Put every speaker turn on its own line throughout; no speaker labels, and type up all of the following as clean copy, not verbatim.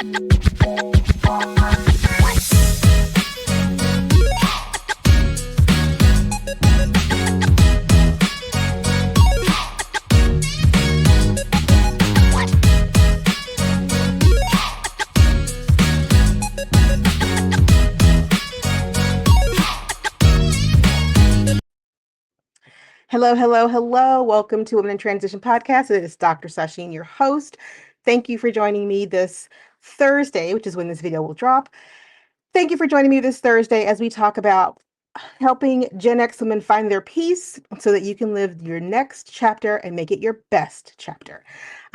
Hello, hello, hello. Welcome to Women in Transition Podcast. It is Dr. Sasheen, your host. Thank you for joining me this Thursday, which is when this video will drop. Thank you for joining me this Thursday as we talk about helping Gen X women find their peace so that you can live your next chapter and make it your best chapter.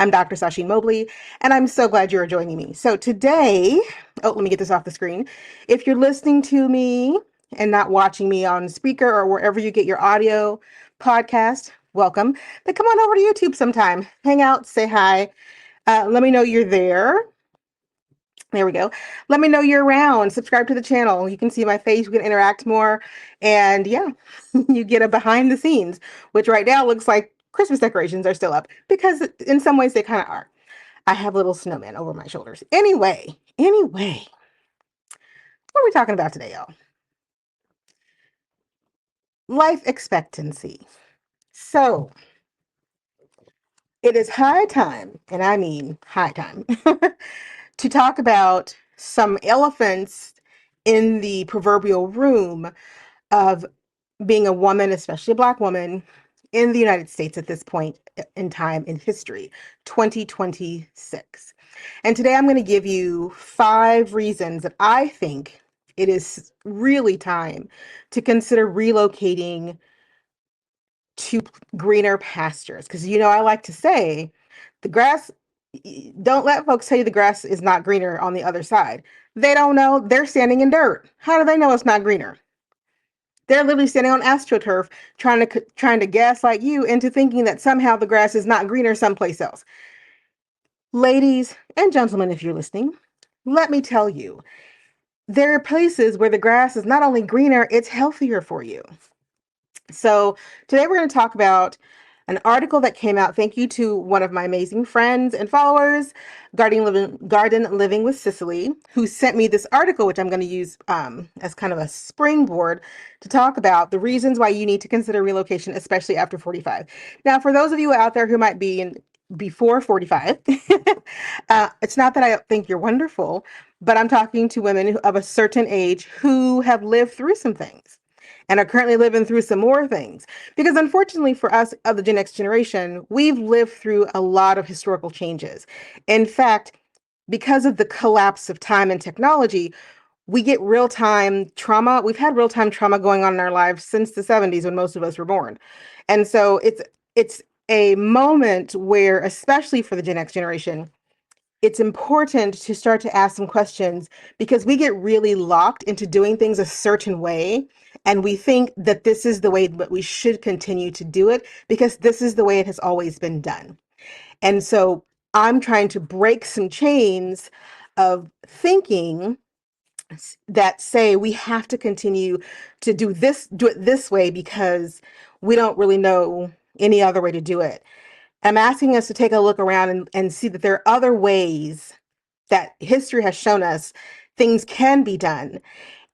I'm Dr. Sasheen Mobley, and I'm so glad you are joining me. So today, let me get this off the screen. If you're listening to me and not watching me on speaker or wherever you get your audio podcast, welcome. Then come on over to YouTube sometime. Hang out, say hi. Let me know you're there. There we go. Let me know you're around. Subscribe to the channel. You can see my face. We can interact more. And yeah, you get a behind the scenes, which right now looks like Christmas decorations are still up because in some ways they kind of are. I have little snowmen over my shoulders. Anyway, what are we talking about today, y'all? Life expectancy. So it is high time, and I mean high time, to talk about some elephants in the proverbial room of being a woman, especially a Black woman, in the United States at this point in time in history, 2026. And today I'm going to give you 5 reasons that I think it is really time to consider relocating to greener pastures. Because, I like to say the grass, don't let folks tell you the grass is not greener on the other side. They don't know. They're standing in dirt. How do they know it's not greener? They're literally standing on astroturf trying to gaslight you into thinking that somehow the grass is not greener someplace else. Ladies and gentlemen, if you're listening, let me tell you, there are places where the grass is not only greener, it's healthier for you. So today we're going to talk about an article that came out. Thank you to one of my amazing friends and followers, Garden Living with Cicely, who sent me this article, which I'm going to use as kind of a springboard to talk about the reasons why you need to consider relocation, especially after 45. Now, for those of you out there who might be in before 45, it's not that I think you're wonderful, but I'm talking to women of a certain age who have lived through some things and are currently living through some more things. Because unfortunately for us of the Gen X generation, we've lived through a lot of historical changes. In fact, because of the collapse of time and technology, we get real-time trauma. We've had real-time trauma going on in our lives since the 70s when most of us were born. And so it's a moment where, especially for the Gen X generation, it's important to start to ask some questions because we get really locked into doing things a certain way. And we think that this is the way that we should continue to do it because this is the way it has always been done. And so I'm trying to break some chains of thinking that say we have to continue to do it this way because we don't really know any other way to do it. I'm asking us to take a look around and see that there are other ways that history has shown us things can be done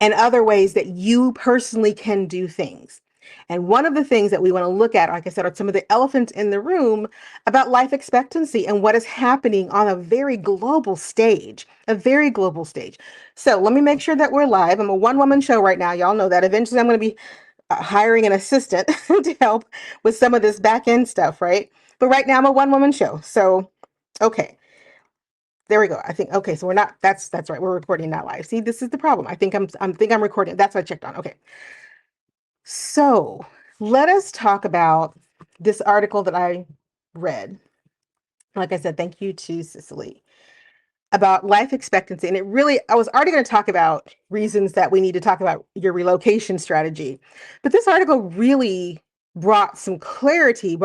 and other ways that you personally can do things. And one of the things that we want to look at, like I said, are some of the elephants in the room about life expectancy and what is happening on a very global stage, a very global stage. So let me make sure that we're live. I'm a one-woman show right now. Y'all know that. Eventually I'm going to be hiring an assistant to help with some of this back end stuff, right? But right now I'm a one-woman show. So, okay. There we go. I think, okay, so we're not, that's right. We're recording not live. See, this is the problem. I think I'm recording. That's what I checked on. Okay. So let us talk about this article that I read. Like I said, thank you to Cicely about life expectancy. And I was already going to talk about reasons that we need to talk about your relocation strategy. But this article really brought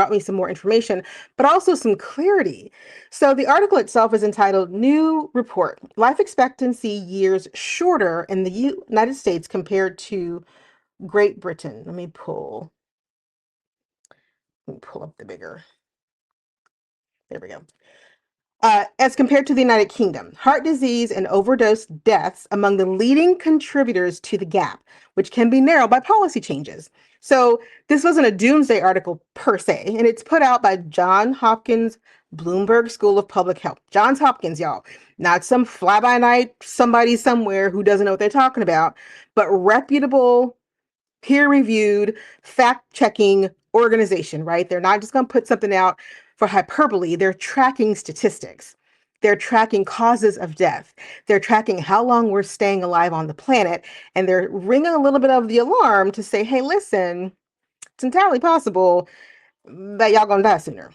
me some more information, but also some clarity. So the article itself is entitled New Report, Life Expectancy Years Shorter in the United States Compared to Great Britain. Let me pull up the bigger. There we go. as compared to the United Kingdom. Heart disease and overdose deaths among the leading contributors to the gap, which can be narrowed by policy changes. So this wasn't a doomsday article per se, and it's put out by John Hopkins Bloomberg School of Public Health. Johns Hopkins, y'all, not some fly by night somebody somewhere who doesn't know what they're talking about, but reputable, peer reviewed, fact checking organization, right? They're not just going to put something out for hyperbole. They're tracking statistics. They're tracking causes of death. They're tracking how long we're staying alive on the planet. And they're ringing a little bit of the alarm to say, hey, listen, it's entirely possible that y'all gonna die sooner.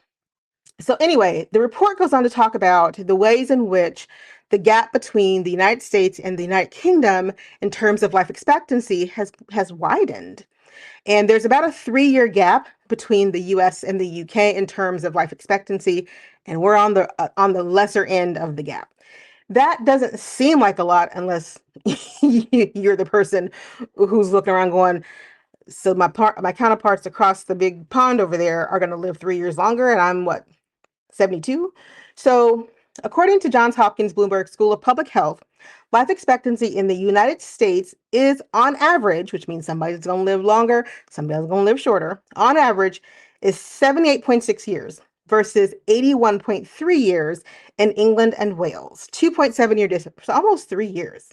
So anyway, the report goes on to talk about the ways in which the gap between the United States and the United Kingdom in terms of life expectancy has widened. And there's about a 3-year gap between the US and the UK in terms of life expectancy, and we're on the lesser end of the gap. That doesn't seem like a lot unless you're the person who's looking around going, so my counterparts across the big pond over there are going to live 3 years longer, and I'm what, 72? So, according to Johns Hopkins Bloomberg School of Public Health, life expectancy in the United States is on average, which means somebody's going to live longer, somebody's going to live shorter, on average is 78.6 years versus 81.3 years in England and Wales. 2.7 year difference, almost 3 years.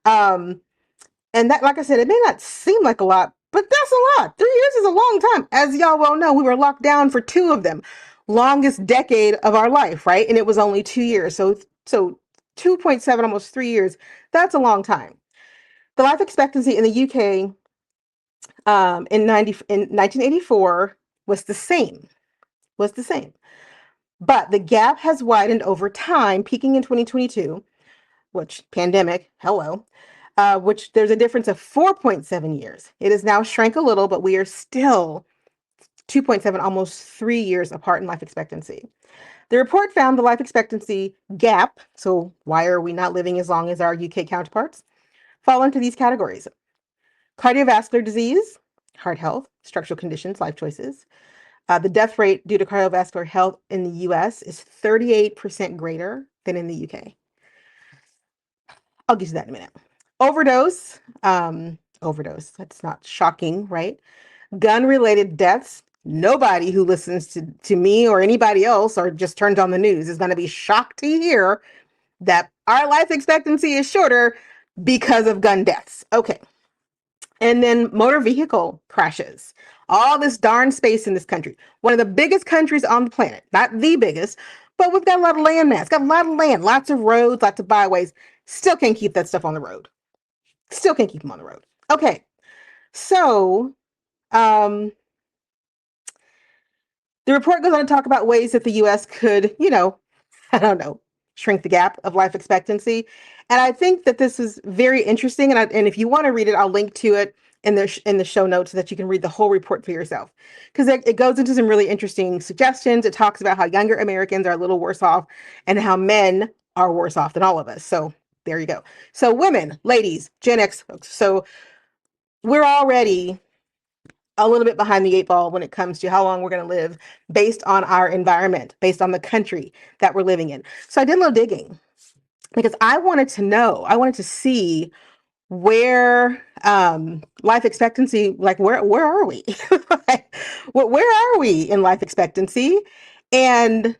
Um, and that, like I said, it may not seem like a lot, but that's a lot. 3 years is a long time. As y'all well know, we were locked down for two of them, longest decade of our life, right? And it was only 2 years. So 2.7, almost 3 years. That's a long time. The life expectancy in the UK in 1984 was the same. Was the same. But the gap has widened over time, peaking in 2022, which pandemic, hello, which there's a difference of 4.7 years. It has now shrank a little, but we are still 2.7, almost 3 years apart in life expectancy. The report found the life expectancy gap, so why are we not living as long as our UK counterparts, fall into these categories: cardiovascular disease, heart health, structural conditions, life choices. The death rate due to cardiovascular health in the US is 38% greater than in the UK. I'll get to that in a minute. Overdose. That's not shocking, right? Gun-related deaths. Nobody who listens to me or anybody else or just turns on the news is going to be shocked to hear that our life expectancy is shorter because of gun deaths. Okay. And then motor vehicle crashes. All this darn space in this country. One of the biggest countries on the planet. Not the biggest, but we've got a lot of land mass. Got a lot of land, lots of roads, lots of byways. Still can't keep that stuff on the road. Still can't keep them on the road. Okay. So, the report goes on to talk about ways that the US could, I don't know, shrink the gap of life expectancy. And I think that this is very interesting. And if you want to read it, I'll link to it in the show notes so that you can read the whole report for yourself. Because it goes into some really interesting suggestions. It talks about how younger Americans are a little worse off and how men are worse off than all of us. So there you go. So women, ladies, Gen X folks. So we're already a little bit behind the eight ball when it comes to how long we're going to live based on our environment, based on the country that we're living in. So I did a little digging because I wanted to see where life expectancy, like where are we? Where are we in life expectancy? And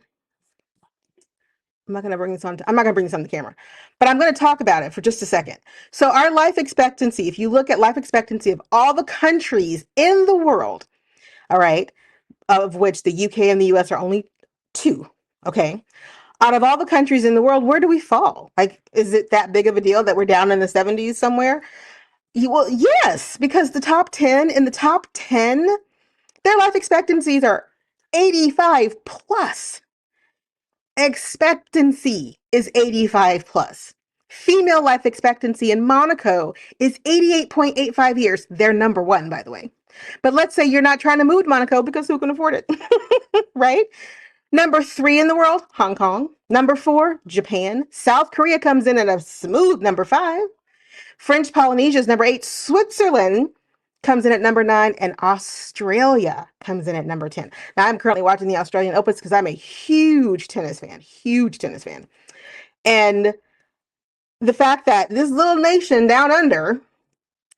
I'm not going to bring this on the camera, but I'm going to talk about it for just a second. So our life expectancy, if you look at life expectancy of all the countries in the world, all right, of which the UK and the US are only two, okay? Out of all the countries in the world, where do we fall? Like, is it that big of a deal that we're down in the 70s somewhere? Well, yes, because in the top 10, their life expectancies are 85 plus. Expectancy is 85 plus. Female life expectancy in Monaco is 88.85 years. They're number one, by the way. But let's say you're not trying to move to Monaco because who can afford it? Right? Number 3 in the world, Hong Kong. Number 4, Japan. South Korea comes in at a smooth number 5. French Polynesia is number 8. Switzerland comes in at number 9, and Australia comes in at number 10. Now, I'm currently watching the Australian Opens because I'm a huge tennis fan. And the fact that this little nation down under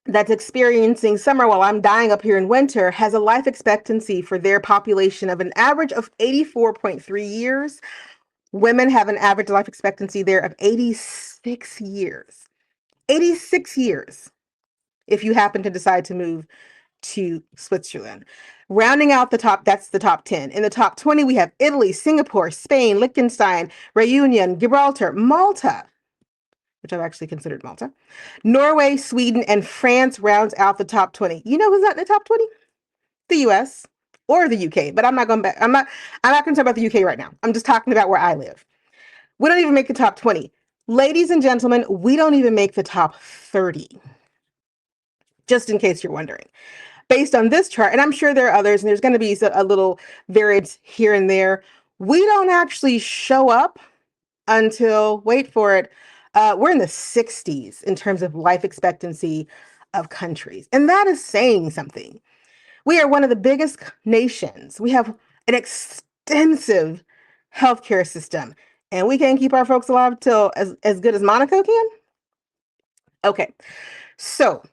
that's experiencing summer while I'm dying up here in winter has a life expectancy for their population of an average of 84.3 years. Women have an average life expectancy there of 86 years. 86 years if you happen to decide to move to Switzerland. Rounding out the top, that's the top 10. In the top 20, we have Italy, Singapore, Spain, Liechtenstein, Reunion, Gibraltar, Malta, which I've actually considered Malta, Norway, Sweden, and France rounds out the top 20. You know who's not in the top 20? The US or the UK, but I'm not going back. I'm not concerned about the UK right now. I'm just talking about where I live. We don't even make the top 20. Ladies and gentlemen, we don't even make the top 30. Just in case you're wondering. Based on this chart, and I'm sure there are others, and there's going to be a little variance here and there, we don't actually show up until, wait for it, we're in the 60s in terms of life expectancy of countries. And that is saying something. We are one of the biggest nations. We have an extensive healthcare system, and we can't keep our folks alive till as good as Monaco can. Okay, so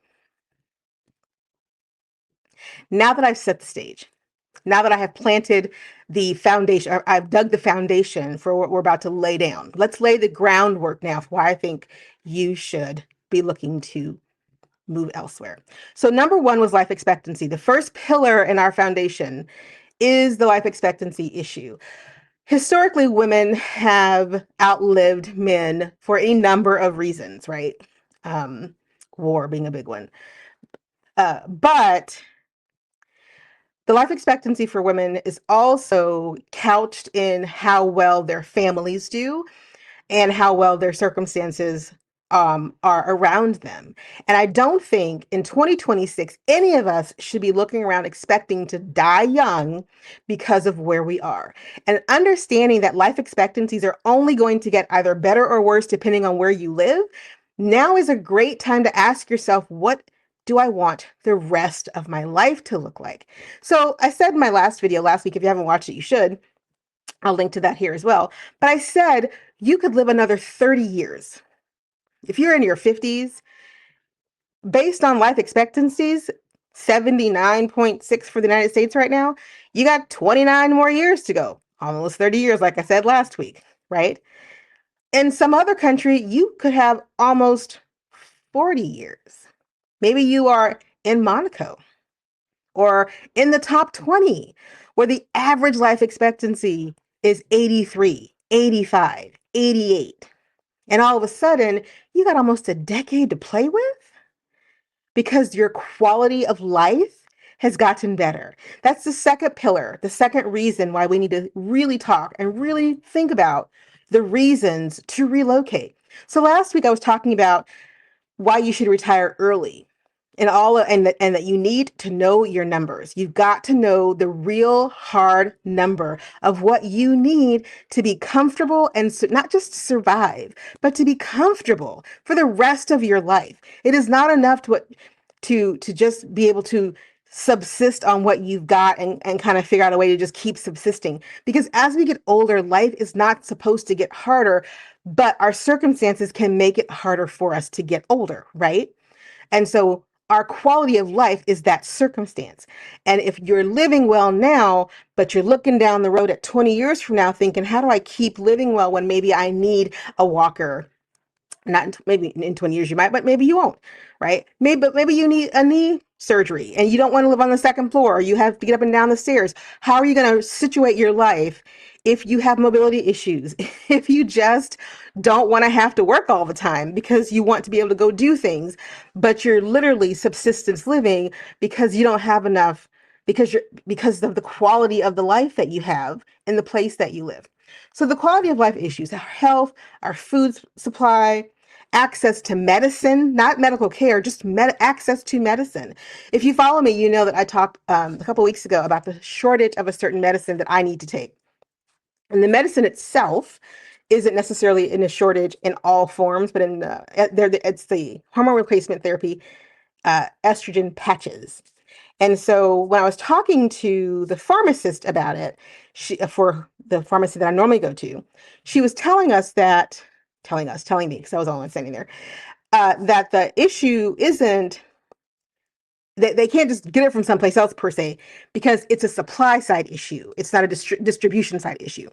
now that I've set the stage, now that I have planted the foundation, or I've dug the foundation for what we're about to lay down, let's lay the groundwork now for why I think you should be looking to move elsewhere. So number one was life expectancy. The first pillar in our foundation is the life expectancy issue. Historically, women have outlived men for a number of reasons, right? War being a big one. But the life expectancy for women is also couched in how well their families do and how well their circumstances are around them. And I don't think in 2026, any of us should be looking around expecting to die young because of where we are. And understanding that life expectancies are only going to get either better or worse depending on where you live, now is a great time to ask yourself, what do I want the rest of my life to look like? So I said in my last video last week, if you haven't watched it, you should. I'll link to that here as well. But I said you could live another 30 years. If you're in your 50s, based on life expectancies, 79.6 for the United States right now, you got 29 more years to go. Almost 30 years, like I said last week, right? In some other country, you could have almost 40 years. Maybe you are in Monaco or in the top 20, where the average life expectancy is 83, 85, 88. And all of a sudden, you got almost a decade to play with because your quality of life has gotten better. That's the second pillar, the second reason why we need to really talk and really think about the reasons to relocate. So last week I was talking about why you should retire early and that you need to know your numbers. You've got to know the real hard number of what you need to be comfortable and not just survive, but to be comfortable for the rest of your life. It is not enough to just be able to subsist on what you've got and kind of figure out a way to just keep subsisting. Because as we get older, life is not supposed to get harder, but our circumstances can make it harder for us to get older, right? And so our quality of life is that circumstance. And if you're living well now, but you're looking down the road at 20 years from now thinking, how do I keep living well when maybe I need a walker? Maybe in 20 years you might, but maybe you won't, right? Maybe you need a knee surgery and you don't want to live on the second floor, or you have to get up and down the stairs. How are you going to situate your life if you have mobility issues? If you just don't want to have to work all the time because you want to be able to go do things, but you're literally subsistence living because you don't have enough, because of the quality of the life that you have in the place that you live. So the quality of life issues, our health, our food supply, access to medicine, not medical care, just access to medicine. If you follow me, you know that I talked a couple weeks ago about the shortage of a certain medicine that I need to take. And the medicine itself isn't necessarily in a shortage in all forms, but it's the hormone replacement therapy estrogen patches. And so when I was talking to the pharmacist about it, for the pharmacy that I normally go to, she was telling me, because I was the only one standing there, that the issue isn't that they can't just get it from someplace else per se, because it's a supply side issue. It's not a distribution side issue.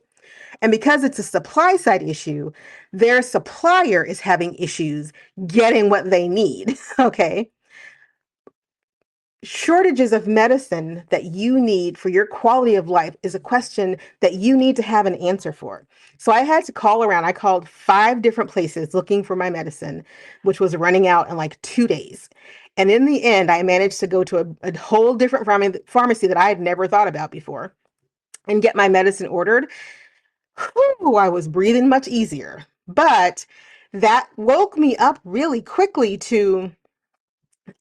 And because it's a supply side issue, their supplier is having issues getting what they need. Okay. Shortages of medicine that you need for your quality of life is a question that you need to have an answer for. So I had to call around. I called 5 different places looking for my medicine, which was running out in like 2 days. And in the end, I managed to go to a whole different pharmacy that I had never thought about before and get my medicine ordered. Whew, I was breathing much easier. But that woke me up really quickly to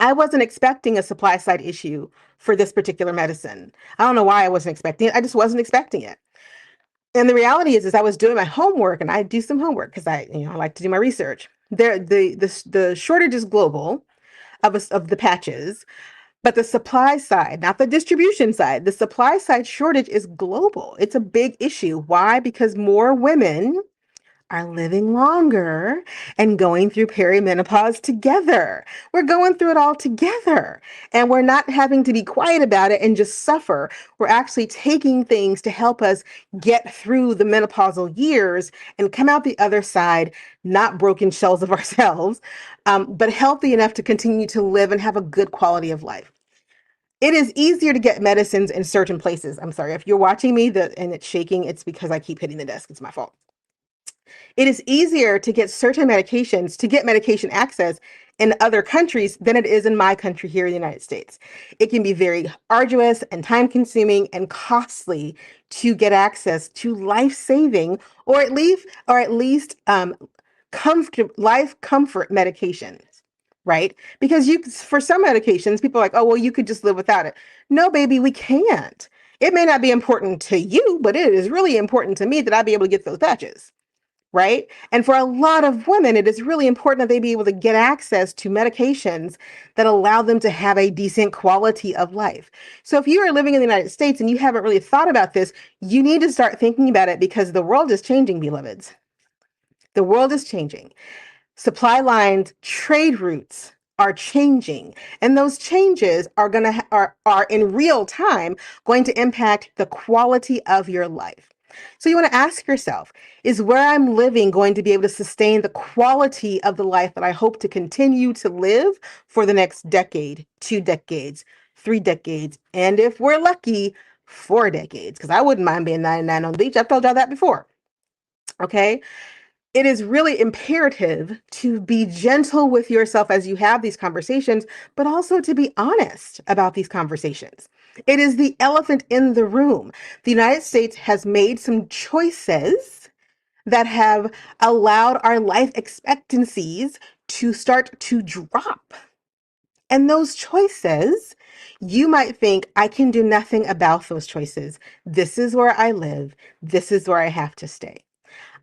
I wasn't expecting a supply side issue for this particular medicine. I don't know why I wasn't expecting it. I just wasn't expecting it. And the reality is I was doing my homework, and I do some homework because I like to do my research. The shortage is global of the patches, but the supply side, not the distribution side, the supply side shortage is global. It's a big issue. Why? Because more women are living longer and going through perimenopause together. We're going through it all together. And we're not having to be quiet about it and just suffer. We're actually taking things to help us get through the menopausal years and come out the other side, not broken shells of ourselves, but healthy enough to continue to live and have a good quality of life. It is easier to get medicines in certain places. I'm sorry, if you're watching me and it's shaking, it's because I keep hitting the desk. It's my fault. It is easier to get certain medications, to get medication access in other countries than it is in my country here in the United States. It can be very arduous and time consuming and costly to get access to life-saving or at least life comfort medications, right? Because for some medications, people are like, oh, well, you could just live without it. No, baby, we can't. It may not be important to you, but it is really important to me that I be able to get those patches, right? And for a lot of women, it is really important that they be able to get access to medications that allow them to have a decent quality of life. So if you are living in the United States and you haven't really thought about this, you need to start thinking about it, because the world is changing, beloveds. The world is changing. Supply lines, trade routes are changing, and those changes are in real time going to impact the quality of your life. So you want to ask yourself, is where I'm living going to be able to sustain the quality of the life that I hope to continue to live for the next decade, 2 decades, 3 decades, and if we're lucky, 4 decades? Because I wouldn't mind being 99 on the beach. I've told y'all that before. Okay. It is really imperative to be gentle with yourself as you have these conversations, but also to be honest about these conversations. It is the elephant in the room. The United States has made some choices that have allowed our life expectancies to start to drop. And those choices, you might think, I can do nothing about those choices. This is where I live. This is where I have to stay.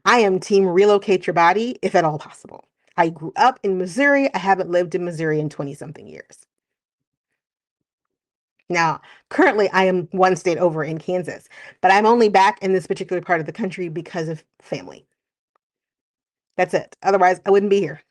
I am team relocate your body if at all possible. I grew up in Missouri. I haven't lived in Missouri in 20 something years. Now, currently, I am one state over in Kansas, but I'm only back in this particular part of the country because of family. That's it. Otherwise, I wouldn't be here,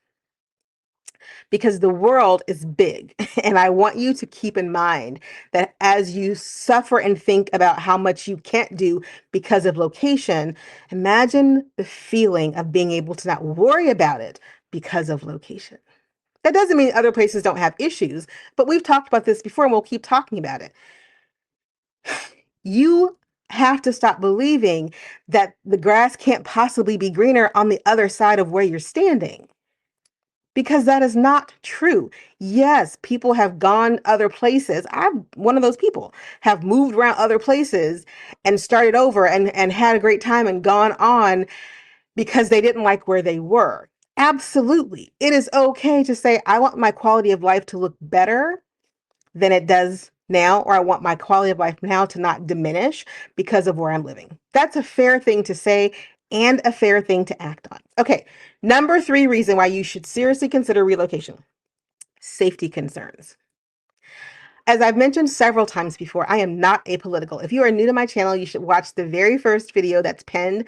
because the world is big. And I want you to keep in mind that as you suffer and think about how much you can't do because of location, imagine the feeling of being able to not worry about it because of location. That doesn't mean other places don't have issues, but we've talked about this before and we'll keep talking about it. You have to stop believing that the grass can't possibly be greener on the other side of where you're standing, because that is not true. Yes, people have gone other places. I'm one of those people, have moved around other places and started over and had a great time and gone on because they didn't like where they were. Absolutely. It is okay to say, I want my quality of life to look better than it does now, or I want my quality of life now to not diminish because of where I'm living. That's a fair thing to say and a fair thing to act on. Okay, number 3 reason why you should seriously consider relocation. safety concerns. As I've mentioned several times before, I am not apolitical. If you are new to my channel, you should watch the very first video that's pinned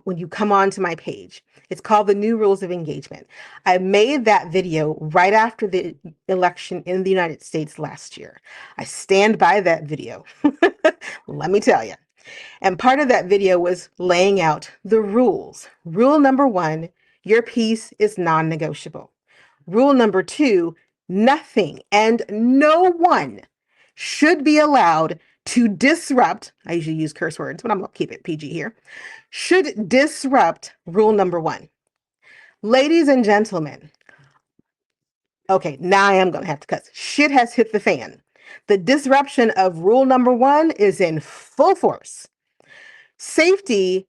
when you come onto my page. It's called The New Rules of Engagement. I made that video right after the election in the United States last year. I stand by that video. Let me tell you. And part of that video was laying out the rules. Rule number 1, your peace is non-negotiable. Rule number 2, nothing and no one should be allowed to disrupt, I usually use curse words, but I'm going to keep it PG here, should disrupt rule number 1. Ladies and gentlemen, okay, now I am going to have to cuss. Shit has hit the fan. The disruption of rule number 1 is in full force. Safety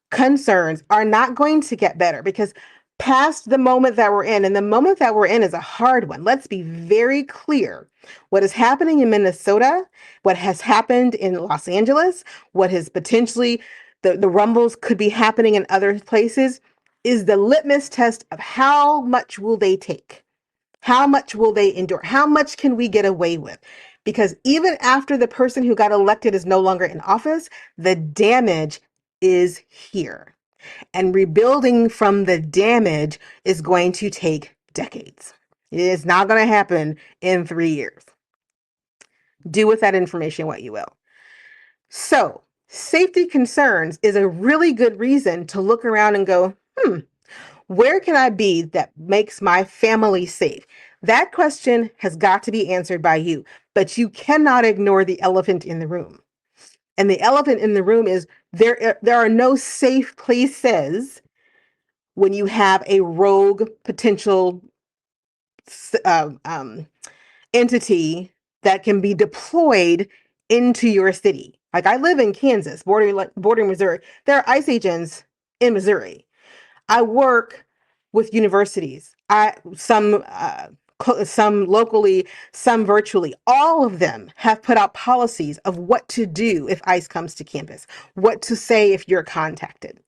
concerns are not going to get better because past the moment that we're in, and the moment that we're in is a hard one. Let's be very clear. What is happening in Minnesota, what has happened in Los Angeles, what has potentially, the rumbles could be happening in other places, is the litmus test of how much will they take? How much will they endure? How much can we get away with? Because even after the person who got elected is no longer in office, the damage is here. And rebuilding from the damage is going to take decades. It is not going to happen in 3 years. Do with that information what you will. So, safety concerns is a really good reason to look around and go, where can I be that makes my family safe? That question has got to be answered by you, but you cannot ignore the elephant in the room. And the elephant in the room is there are no safe places when you have a rogue potential entity that can be deployed into your city. Like I live in Kansas, bordering Missouri. There are ICE agents in Missouri. I work with universities. Some locally, some virtually. All of them have put out policies of what to do if ICE comes to campus, what to say if you're contacted.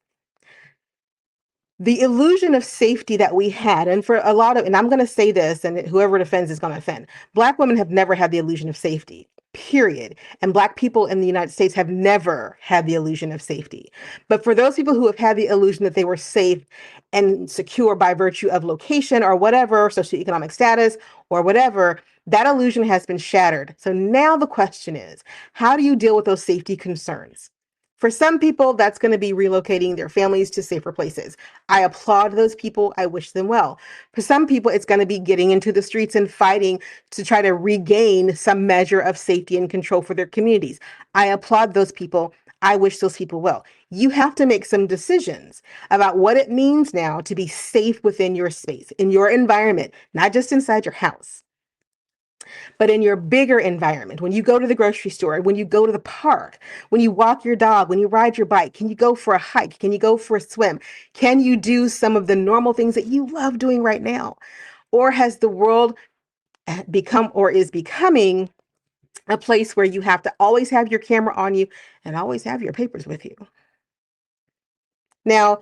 The illusion of safety that we had, and for a lot of, and I'm going to say this, and whoever defends is going to offend, Black women have never had the illusion of safety, period. And Black people in the United States have never had the illusion of safety. But for those people who have had the illusion that they were safe and secure by virtue of location or whatever, socioeconomic status or whatever, that illusion has been shattered. So now the question is, how do you deal with those safety concerns? For some people, that's going to be relocating their families to safer places. I applaud those people. I wish them well. For some people, it's going to be getting into the streets and fighting to try to regain some measure of safety and control for their communities. I applaud those people. I wish those people well. You have to make some decisions about what it means now to be safe within your space, in your environment, not just inside your house, but in your bigger environment. When you go to the grocery store, when you go to the park, when you walk your dog, when you ride your bike, can you go for a hike? Can you go for a swim? Can you do some of the normal things that you love doing right now? Or has the world become or is becoming a place where you have to always have your camera on you and always have your papers with you? Now,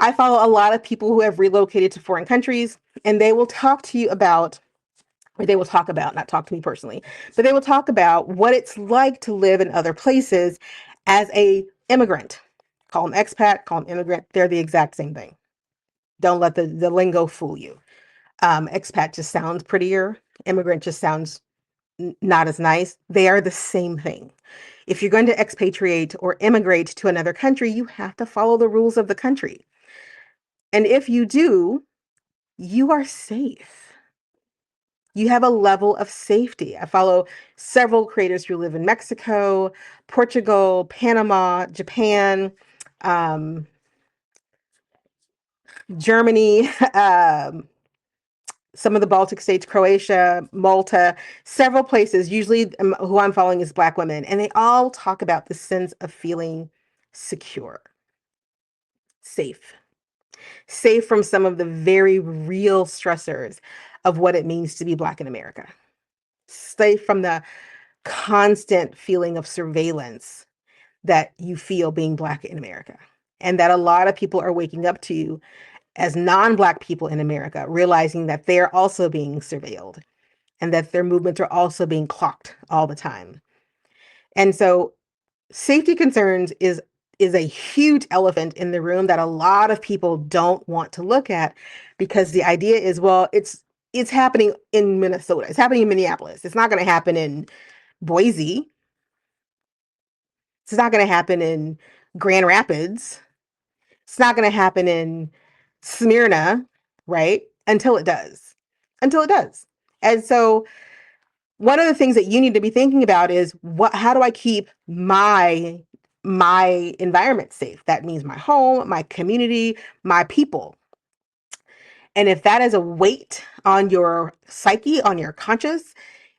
I follow a lot of people who have relocated to foreign countries, and they will talk to you about, or they will talk about, not talk to me personally, but they will talk about what it's like to live in other places as a immigrant. Call them expat, call them immigrant. They're the exact same thing. Don't let the lingo fool you. Expat just sounds prettier. Immigrant just sounds not as nice. They are the same thing. If you're going to expatriate or immigrate to another country, you have to follow the rules of the country. And if you do, you are safe. You have a level of safety. I follow several creators who live in Mexico, Portugal, Panama, Japan, Germany, some of the Baltic states, Croatia, Malta, several places. Usually who I'm following is Black women, and they all talk about the sense of feeling secure, safe, safe from some of the very real stressors of what it means to be Black in America, safe from the constant feeling of surveillance that you feel being Black in America, and that a lot of people are waking up to as non-Black people in America, realizing that they're also being surveilled and that their movements are also being clocked all the time. And so safety concerns is a huge elephant in the room that a lot of people don't want to look at, because the idea is, well, it's happening in Minnesota. It's happening in Minneapolis. It's not going to happen in Boise. It's not going to happen in Grand Rapids. It's not going to happen in Smyrna, right? Until it does. Until it does. And so one of the things that you need to be thinking about is, how do I keep my environment safe? That means my home, my community, my people. And if that is a weight on your psyche, on your conscious,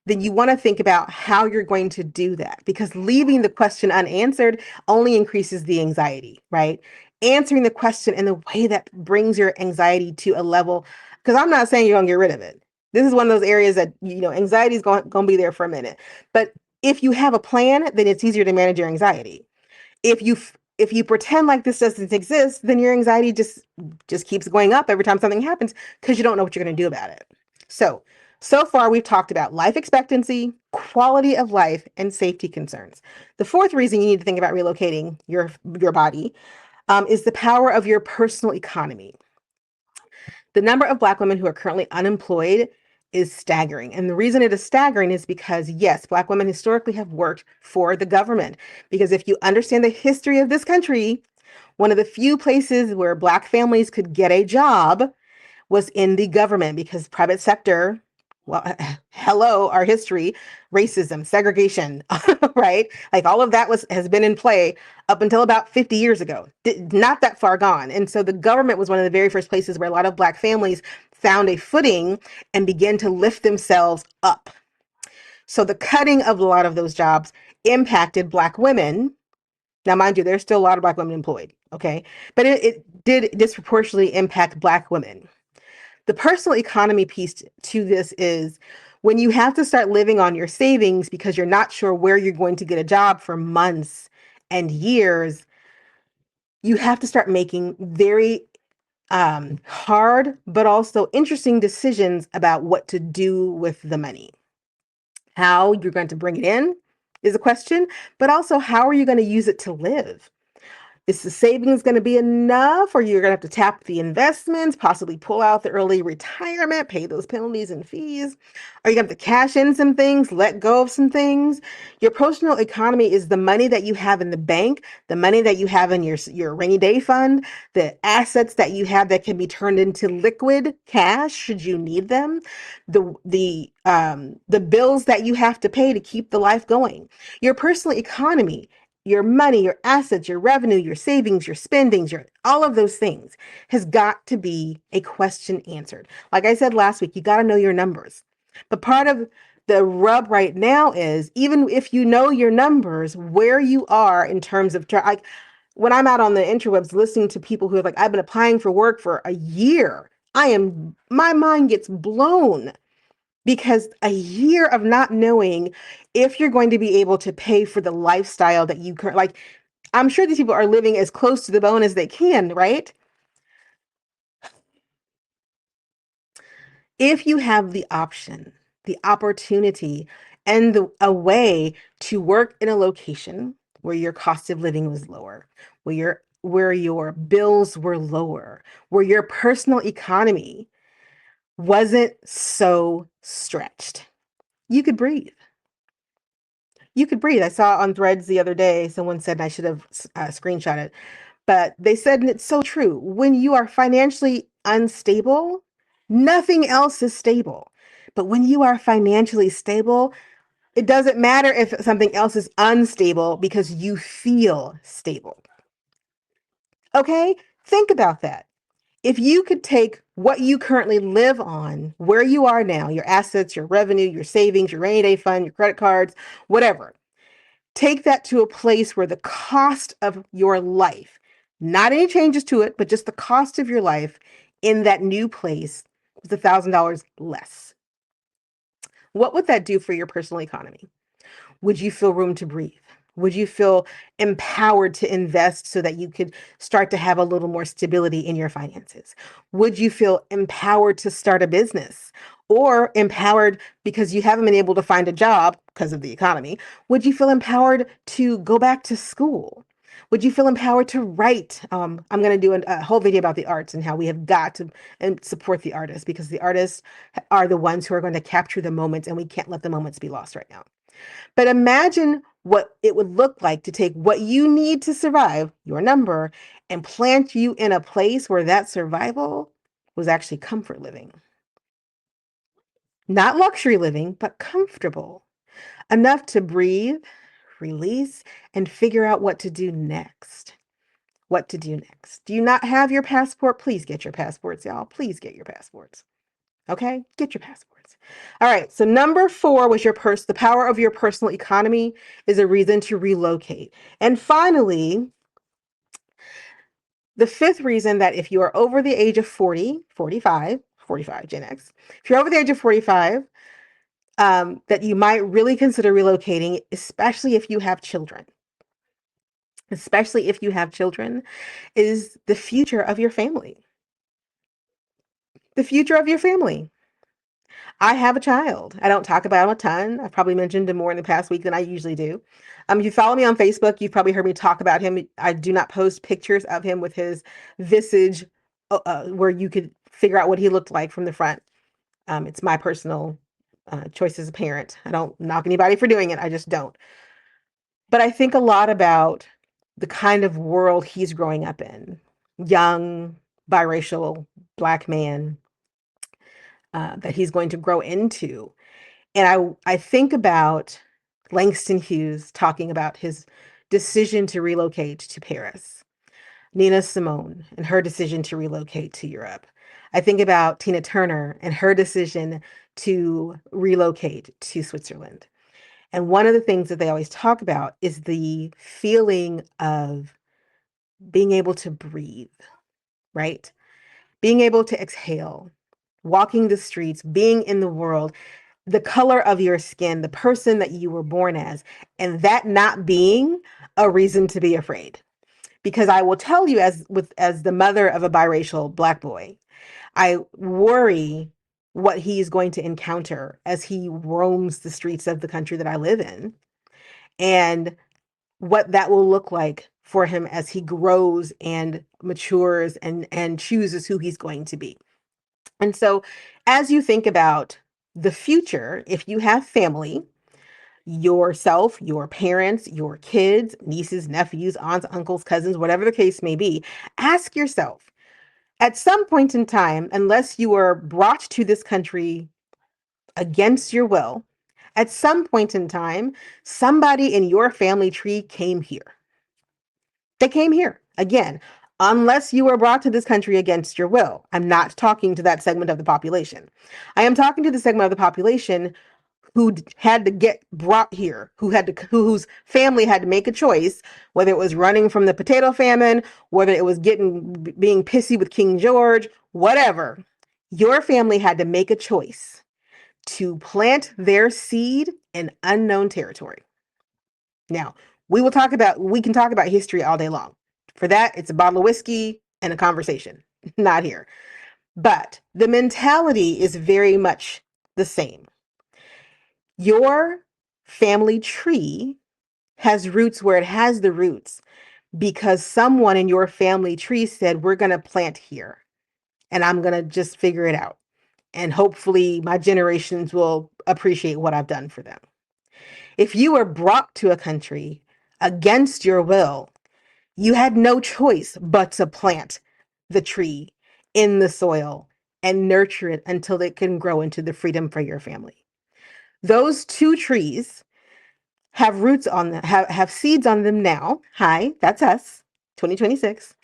then you want to think about how you're going to do that, because leaving the question unanswered only increases the anxiety, right? Answering the question in the way that brings your anxiety to a level, because I'm not saying you're going to get rid of it. This is one of those areas that, anxiety is going to be there for a minute. But if you have a plan, then it's easier to manage your anxiety. If you pretend like this doesn't exist, then your anxiety just keeps going up every time something happens, because you don't know what you're going to do about it. So far we've talked about life expectancy, quality of life, and safety concerns. The fourth reason you need to think about relocating your body is the power of your personal economy. The number of Black women who are currently unemployed is staggering. And the reason it is staggering is because, yes, Black women historically have worked for the government. Because if you understand the history of this country, one of the few places where Black families could get a job was in the government, because private sector, well, hello, our history, racism, segregation, right? Like all of that has been in play up until about 50 years ago, not that far gone. And so the government was one of the very first places where a lot of Black families found a footing and began to lift themselves up. So the cutting of a lot of those jobs impacted Black women. Now, mind you, there's still a lot of Black women employed, okay? But it did disproportionately impact Black women. The personal economy piece to this is when you have to start living on your savings because you're not sure where you're going to get a job for months and years, you have to start making very hard but also interesting decisions about what to do with the money. How you're going to bring it in is a question, but also how are you going to use it to live? Is the savings going to be enough, or you're going to have to tap the investments, possibly pull out the early retirement, pay those penalties and fees? Are you going to have to cash in some things, let go of some things? Your personal economy is the money that you have in the bank, the money that you have in your rainy day fund, the assets that you have that can be turned into liquid cash should you need them, the bills that you have to pay to keep the life going. Your personal economy, your money, your assets, your revenue, your savings, your spendings, all of those things has got to be a question answered. Like I said last week, you got to know your numbers. But part of the rub right now is, even if you know your numbers, where you are in terms of like when I'm out on the interwebs listening to people who are like, I've been applying for work for a year, my mind gets blown, because a year of not knowing if you're going to be able to pay for the lifestyle that you currently, like, I'm sure these people are living as close to the bone as they can, right? If you have the option, the opportunity, and a way to work in a location where your cost of living was lower, where your bills were lower, where your personal economy wasn't so stretched, you could breathe. You could breathe. I saw on Threads the other day, someone said, and I should have screenshot it, but they said, and it's so true, when you are financially unstable, nothing else is stable. But when you are financially stable, it doesn't matter if something else is unstable, because you feel stable. Okay? Think about that. If you could take what you currently live on, where you are now, your assets, your revenue, your savings, your rainy day fund, your credit cards, whatever, take that to a place where the cost of your life, not any changes to it, but just the cost of your life in that new place was $1,000 less. What would that do for your personal economy? Would you feel room to breathe? Would you feel empowered to invest so that you could start to have a little more stability in your finances? Would you feel empowered to start a business or empowered because you haven't been able to find a job because of the economy? Would you feel empowered to go back to school? Would you feel empowered to write? I'm going to do a whole video about the arts and how we have got to and support the artists because the artists are the ones who are going to capture the moments and we can't let the moments be lost right now. But imagine what it would look like to take what you need to survive, your number, and plant you in a place where that survival was actually comfort living. Not luxury living, but comfortable. Enough to breathe, release, and figure out what to do next. What to do next. Do you not have your passport? Please get your passports, y'all. Please get your passports. Okay? Get your passports. All right. So number 4 was the power of your personal economy is a reason to relocate. And finally, the 5th reason that if you are over the age of 40, 45, Gen X, if you're over the age of 45, that you might really consider relocating, especially if you have children. Especially if you have children, is the future of your family. The future of your family. I have a child. I don't talk about him a ton. I've probably mentioned him more in the past week than I usually do. If you follow me on Facebook, you've probably heard me talk about him. I do not post pictures of him with his visage where you could figure out what he looked like from the front. It's my personal choice as a parent. I don't knock anybody for doing it. I just don't. But I think a lot about the kind of world he's growing up in. Young, biracial, Black man that he's going to grow into. And I think about Langston Hughes talking about his decision to relocate to Paris, Nina Simone and her decision to relocate to Europe. I think about Tina Turner and her decision to relocate to Switzerland. And one of the things that they always talk about is the feeling of being able to breathe, right? Being able to exhale, walking the streets, being in the world, the color of your skin, the person that you were born as, and that not being a reason to be afraid. Because I will tell you, as the mother of a biracial Black boy, I worry what he's going to encounter as he roams the streets of the country that I live in, and what that will look like for him as he grows and matures and chooses who he's going to be. And so, as you think about the future, if you have family, yourself, your parents, your kids, nieces, nephews, aunts, uncles, cousins, whatever the case may be, ask yourself at some point in time, unless you were brought to this country against your will, at some point in time, somebody in your family tree came here. They came here. Again, unless you were brought to this country against your will. I'm not talking to that segment of the population. I am talking to the segment of the population who had to get brought here, whose family had to make a choice, whether it was running from the potato famine, whether it was being pissy with King George, whatever. Your family had to make a choice to plant their seed in unknown territory. Now, we can talk about history all day long. For that, it's a bottle of whiskey and a conversation. Not here. But the mentality is very much the same. Your family tree has roots where it has the roots because someone in your family tree said, we're going to plant here and I'm going to just figure it out. And hopefully my generations will appreciate what I've done for them. If you were brought to a country against your will, you had no choice but to plant the tree in the soil and nurture it until it can grow into the freedom for your family. Those two trees have roots on them, have seeds on them now. Hi, that's us, 2026,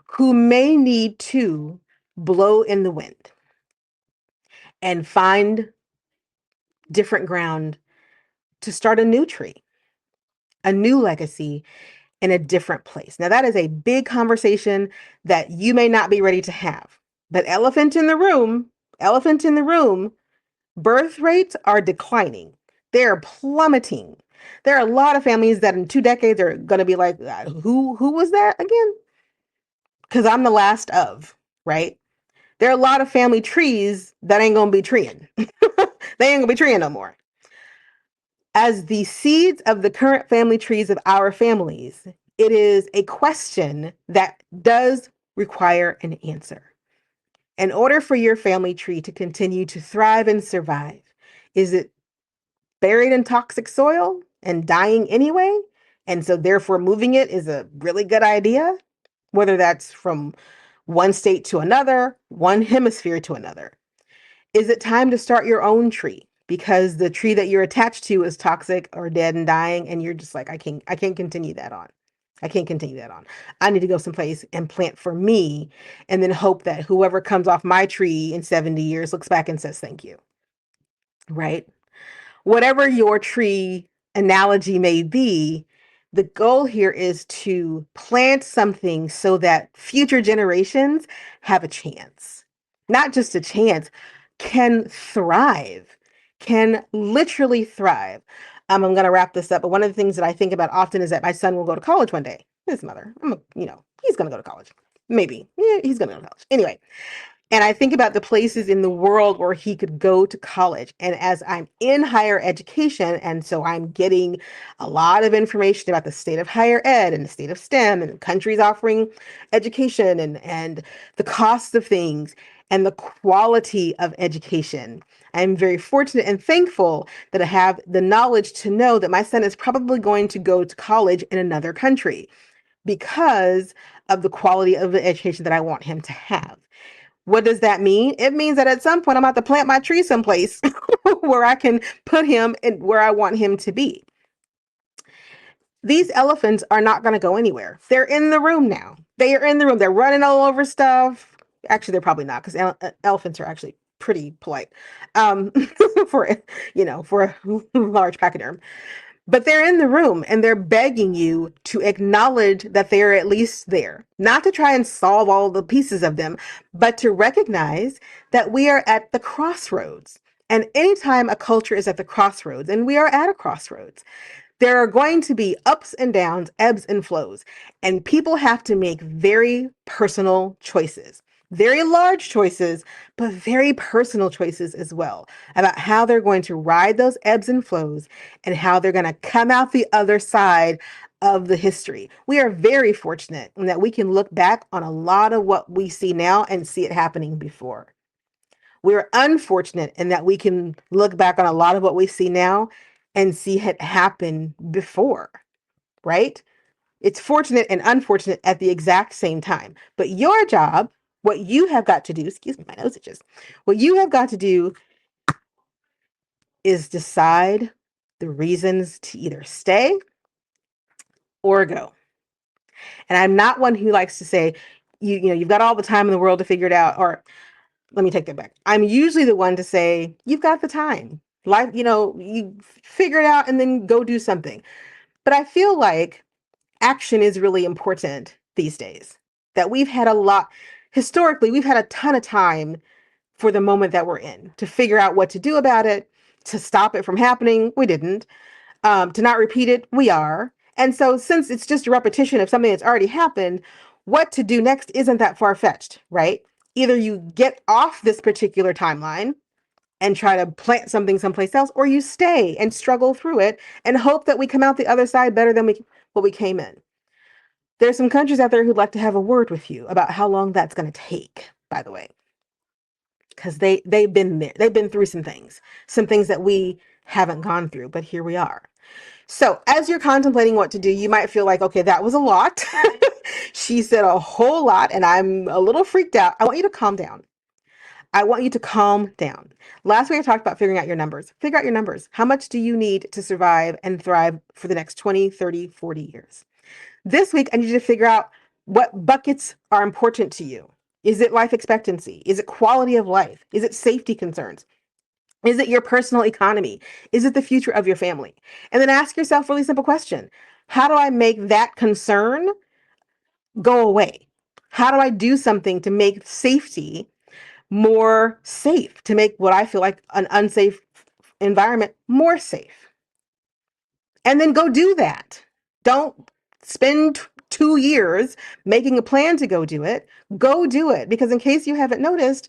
who may need to blow in the wind and find different ground to start a new tree, a new legacy in a different place. Now, that is a big conversation that you may not be ready to have. But elephant in the room, birth rates are declining. They're plummeting. There are a lot of families that in 2 decades are going to be like, who was that again? Because I'm the last of, right? There are a lot of family trees that ain't going to be treeing. They ain't going to be treeing no more. As the seeds of the current family trees of our families, it is a question that does require an answer. In order for your family tree to continue to thrive and survive, is it buried in toxic soil and dying anyway? And so, therefore, moving it is a really good idea, whether that's from one state to another, one hemisphere to another. Is it time to start your own tree? Because the tree that you're attached to is toxic or dead and dying, and you're just like, I can't continue that on. I can't continue that on. I need to go someplace and plant for me and then hope that whoever comes off my tree in 70 years looks back and says thank you. Right? Whatever your tree analogy may be, the goal here is to plant something so that future generations have a chance. Not just a chance, can thrive, can literally thrive. I'm going to wrap this up, but one of the things that I think about often is that my son will go to college one day. His mother, he's going to go to college. Maybe. Yeah, he's going to go to college. Anyway, and I think about the places in the world where he could go to college. And as I'm in higher education, and so I'm getting a lot of information about the state of higher ed and the state of STEM and countries offering education and the cost of things and the quality of education. I'm very fortunate and thankful that I have the knowledge to know that my son is probably going to go to college in another country because of the quality of the education that I want him to have. What does that mean? It means that at some point I'm about to plant my tree someplace where I can put him and where I want him to be. These elephants are not going to go anywhere. They're in the room now. They are in the room. They're running all over stuff. Actually, they're probably not because elephants are actually pretty polite for for a large pachyderm. But they're in the room and they're begging you to acknowledge that they're at least there, not to try and solve all the pieces of them, but to recognize that we are at the crossroads. And anytime a culture is at the crossroads, and we are at a crossroads, there are going to be ups and downs, ebbs and flows, and people have to make very personal choices. Very large choices, but very personal choices as well about how they're going to ride those ebbs and flows and how they're going to come out the other side of the history. We are very fortunate in that we can look back on a lot of what we see now and see it happening before. We're unfortunate in that we can look back on a lot of what we see now and see it happen before, right? It's fortunate and unfortunate at the exact same time. But your job, what you have got to do, excuse me, my nose itches, what you have got to do is decide the reasons to either stay or go. And I'm not one who likes to say, you've got all the time in the world to figure it out, or let me take that back. I'm usually the one to say, you've got the time. Life, you figure it out and then go do something. But I feel like action is really important these days. That historically, we've had a ton of time for the moment that we're in to figure out what to do about it, to stop it from happening. We didn't. To not repeat it, we are. And so, since it's just a repetition of something that's already happened, what to do next isn't that far fetched, right? Either you get off this particular timeline and try to plant something someplace else, or you stay and struggle through it and hope that we come out the other side better than what we came in. There's some countries out there who'd like to have a word with you about how long that's going to take, by the way, because they've been there. They've been through some things that we haven't gone through, but here we are. So as you're contemplating what to do, you might feel like, okay, that was a lot. She said a whole lot and I'm a little freaked out. I want you to calm down. I want you to calm down. Last week I talked about figuring out your numbers. Figure out your numbers. How much do you need to survive and thrive for the next 20, 30, 40 years? This week, I need you to figure out what buckets are important to you. Is it life expectancy? Is it quality of life? Is it safety concerns? Is it your personal economy? Is it the future of your family? And then ask yourself a really simple question. How do I make that concern go away? How do I do something to make safety more safe, to make what I feel like an unsafe environment more safe? and then go do that. Don't spend 2 years making a plan to go do it. Go do it. Because in case you haven't noticed,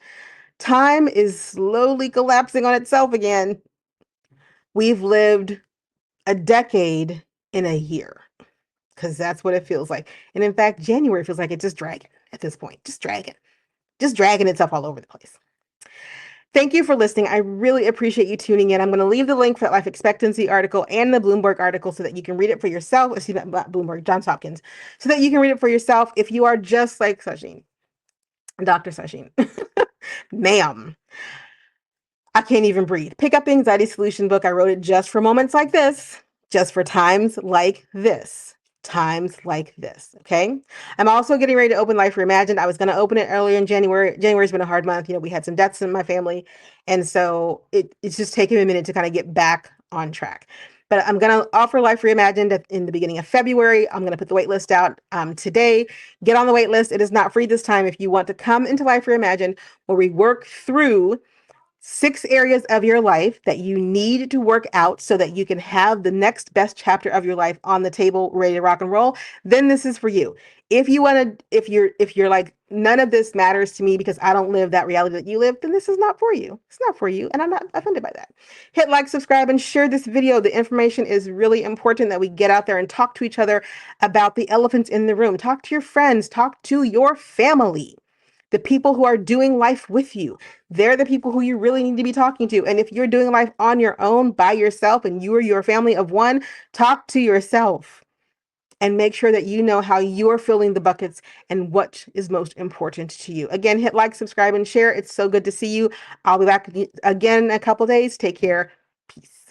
time is slowly collapsing on itself again. We've lived a decade in a year because that's what it feels like. And in fact, January feels like it's just dragging at this point, just dragging itself all over the place. Thank you for listening. I really appreciate you tuning in. I'm going to leave the link for that life expectancy article and the Bloomberg article so that you can read it for yourself. Excuse me, not Bloomberg, Johns Hopkins, so that you can read it for yourself if you are just like Sajin, Dr. Sajin. Ma'am, I can't even breathe. Pick up the Anxiety Solution book. I wrote it just for moments like this, just for times like this. Times like this. Okay. I'm also getting ready to open Life Reimagined. I was going to open it earlier in January. January's been a hard month. We had some deaths in my family. And so it's just taking me a minute to kind of get back on track. But I'm going to offer Life Reimagined in the beginning of February. I'm going to put the wait list out today. Get on the wait list. It is not free this time. If you want to come into Life Reimagined, where we work through 6 areas of your life that you need to work out so that you can have the next best chapter of your life on the table, ready to rock and roll, then this is for you. If you want to, if you're like, none of this matters to me because I don't live that reality that you live, then this is not for you. It's not for you. And I'm not offended by that. Hit like, subscribe, and share this video. The information is really important that we get out there and talk to each other about the elephants in the room. Talk to your friends, talk to your family, the people who are doing life with you. They're the people who you really need to be talking to. And if you're doing life on your own by yourself and you are your family of one, talk to yourself and make sure that you know how you're filling the buckets and what is most important to you. Again, hit like, subscribe, and share. It's so good to see you. I'll be back again in a couple days. Take care. Peace.